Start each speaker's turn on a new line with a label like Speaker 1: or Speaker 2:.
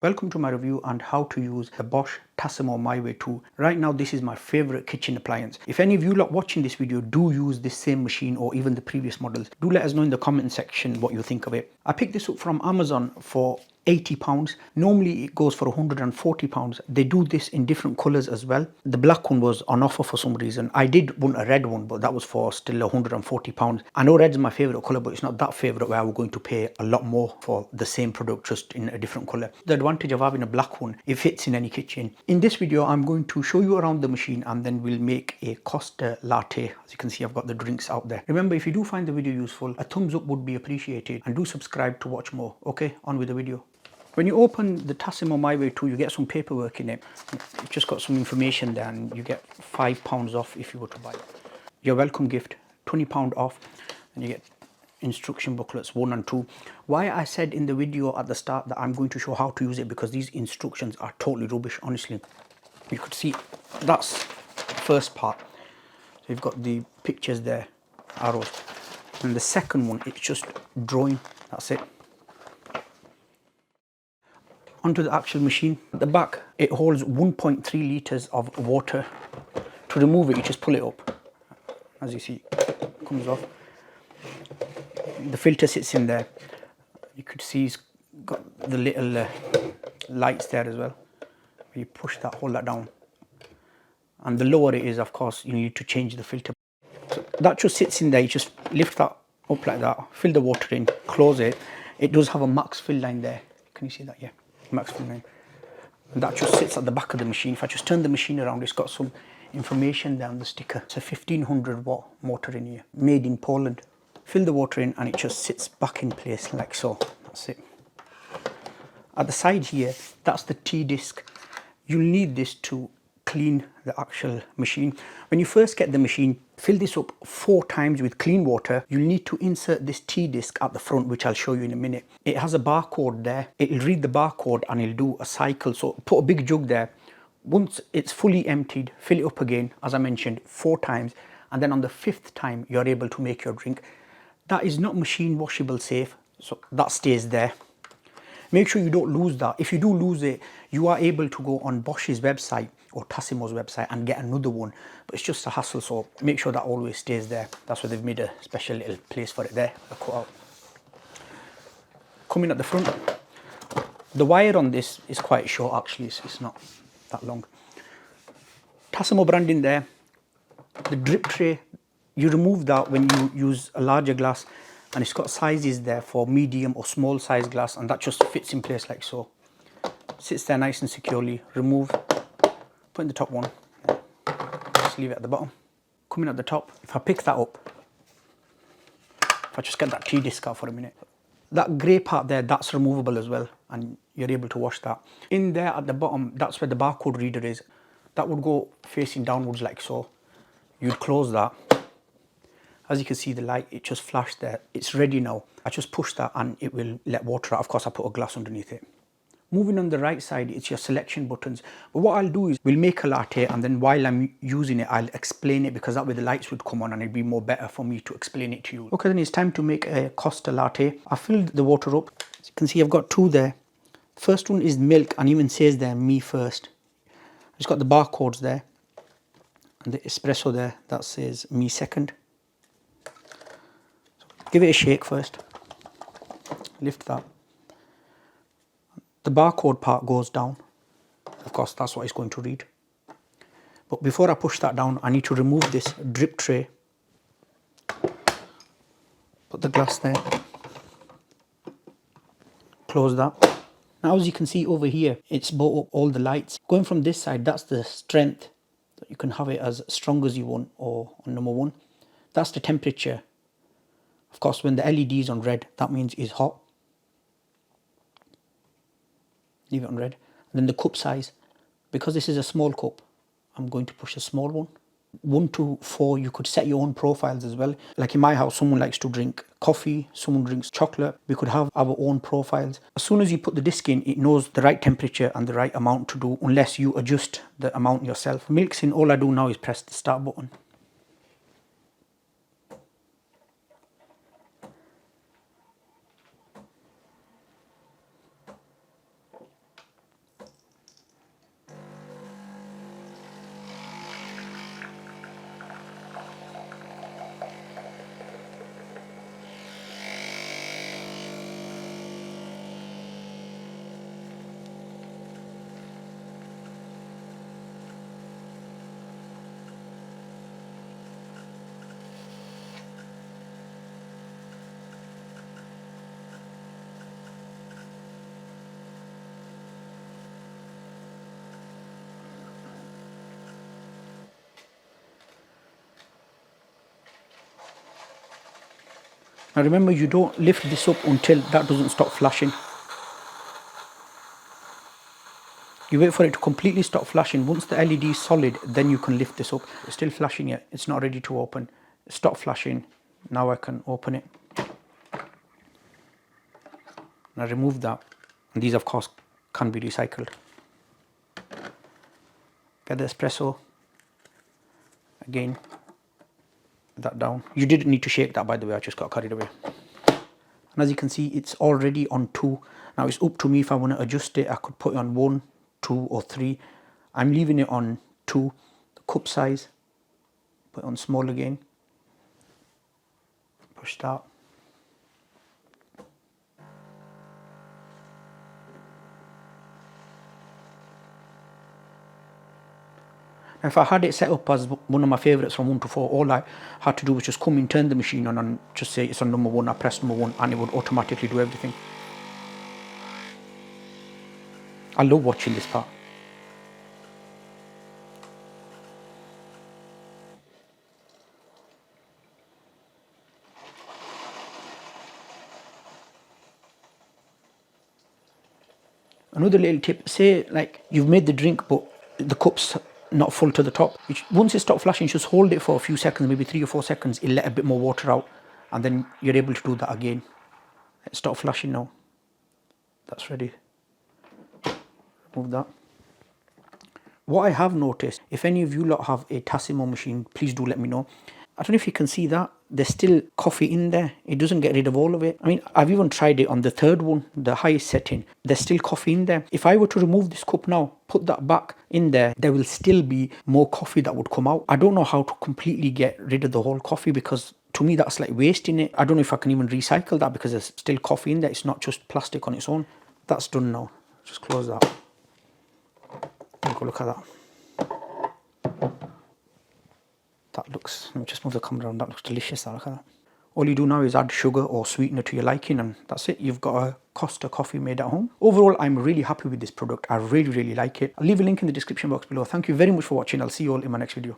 Speaker 1: Welcome to my review on how to use the Bosch TASSIMO My Way 2. Right now this is my favorite kitchen appliance. If any of you lot watching this video do use this same machine or even the previous models, do let us know in the comment section what you think of it. I picked this up from Amazon for £80. Normally it goes for £140. They do this in different colours as well. The black one was on offer for some reason. I did want a red one, but that was for still £140. I know red's my favourite colour, but it's not that favourite where we're going to pay a lot more for the same product just in a different colour. The advantage of having a black one, it fits in any kitchen. In this video I'm going to show you around the machine and then we'll make a Costa latte. As you can see, I've got the drinks out there. Remember, if you do find the video useful, a thumbs up would be appreciated, and do subscribe to watch more. Okay, on with the video. When you open the TASSIMO My Way 2, you get some paperwork in it. It's just got some information there, and you get £5 off if you were to buy it. Your welcome gift, £20 off, and you get instruction booklets 1 and 2. Why I said in the video at the start that I'm going to show how to use it, because these instructions are totally rubbish, honestly. You could see that's the first part. So you've got the pictures there, arrows, and the second one, it's just drawing. That's it. Onto the actual machine. At the back it holds 1.3 litres of water. To remove it, you just pull it up. As you see, it comes off. The filter sits in there. You could see it's got the little lights there as well. You push that, hold that down, and the lower it is, of course, you need to change the filter. So that just sits in there. You just lift that up like that, fill the water in, close it. It does have a max fill line there. Can you see that? Yeah, max fill line. And that just sits at the back of the machine. If I just turn the machine around, it's got some information there on the sticker. It's a 1500 watt motor in here, made in Poland. Fill the water in and it just sits back in place like so. That's it. At the side here, that's the T-disc. You'll need this to clean the actual machine. When you first get the machine, fill this up 4 times with clean water. You'll need to insert this T-disc at the front, which I'll show you in a minute. It has a barcode there. It'll read the barcode and it'll do a cycle. So put a big jug there. Once it's fully emptied, fill it up again, as I mentioned, 4 times. And then on the 5th time, you're able to make your drink. That is not machine washable safe, so that stays there. Make sure you don't lose that. If you do lose it, you are able to go on Bosch's website or TASSIMO's website and get another one, but it's just a hassle, so make sure that always stays there. That's why they've made a special little place for it there, a cutout. Coming at the front, the wire on this is quite short actually, it's not that long. TASSIMO branding there. The drip tray, you remove that when you use a larger glass, and it's got sizes there for medium or small size glass, and that just fits in place like so. Sits there nice and securely. Remove, put in the top one, just leave it at the bottom. Coming at the top, if I pick that up, if I just get that T-disc out for a minute, that grey part there, that's removable as well, and you're able to wash that. In there at the bottom, that's where the barcode reader is. That would go facing downwards like so. You'd close that. As you can see, the light, it just flashed there. It's ready now. I just push that and it will let water out. Of course, I put a glass underneath it. Moving on the right side, it's your selection buttons. But what I'll do is we'll make a latte, and then while I'm using it, I'll explain it, because that way the lights would come on and it'd be more better for me to explain it to you. Okay, then it's time to make a Costa latte. I filled the water up. As you can see, I've got 2 there. First one is milk, and even says there, me first. It's got the barcodes there. And the espresso there, that says me second. Give it a shake first. Lift that. The barcode part goes down. Of course, that's what it's going to read. But before I push that down, I need to remove this drip tray. Put the glass there. Close that. Now, as you can see over here, it's brought up all the lights. Going from this side, that's the strength. You can have it as strong as you want, or on number 1. That's the temperature. Of course, when the LED is on red, that means it's hot. Leave it on red. And then the cup size. Because this is a small cup, I'm going to push a small one. 1 to 4, you could set your own profiles as well. Like in my house, someone likes to drink coffee, someone drinks chocolate. We could have our own profiles. As soon as you put the disc in, it knows the right temperature and the right amount to do, unless you adjust the amount yourself. Milk's in, all I do now is press the start button. Now remember, you don't lift this up until that doesn't stop flashing. You wait for it to completely stop flashing. Once the LED is solid, then you can lift this up. It's still flashing yet. It's not ready to open. Stop flashing. Now I can open it. Now remove that. And these of course can be recycled. Get the espresso. Again, that down. You didn't need to shake that, by the way. I just got carried away. And as you can see, it's already on 2. Now it's up to me if I want to adjust it. I could put it on 1, 2 or 3. I'm leaving it on 2. The cup size, put it on small again. Push start. Now, if I had it set up as one of my favourites from 1 to 4, all I had to do was just come in, turn the machine on and just say it's on number 1, I press number 1 and it would automatically do everything. I love watching this part. Another little tip, say like you've made the drink but the cup's not full to the top. Once it stops flashing, just hold it for a few seconds, maybe 3 or 4 seconds, it'll let a bit more water out and then you're able to do that again. Stop flashing now. That's ready. Remove that. What I have noticed, if any of you lot have a Tassimo machine, please do let me know. I don't know if you can see that. There's still coffee in there. It doesn't get rid of all of it. I mean, I've even tried it on the third one, the highest setting. There's still coffee in there. If I were to remove this cup now, put that back in there, there will still be more coffee that would come out. I don't know how to completely get rid of the whole coffee because to me that's like wasting it. I don't know if I can even recycle that because there's still coffee in there. It's not just plastic on its own. That's done now. Just close that. Go look at that. That looks, let me just move the camera around, that looks delicious, look at that. All you do now is add sugar or sweetener to your liking and that's it. You've got a Costa coffee made at home. Overall, I'm really happy with this product. I really like it. I'll leave a link in the description box below. Thank you very much for watching. I'll see you all in my next video.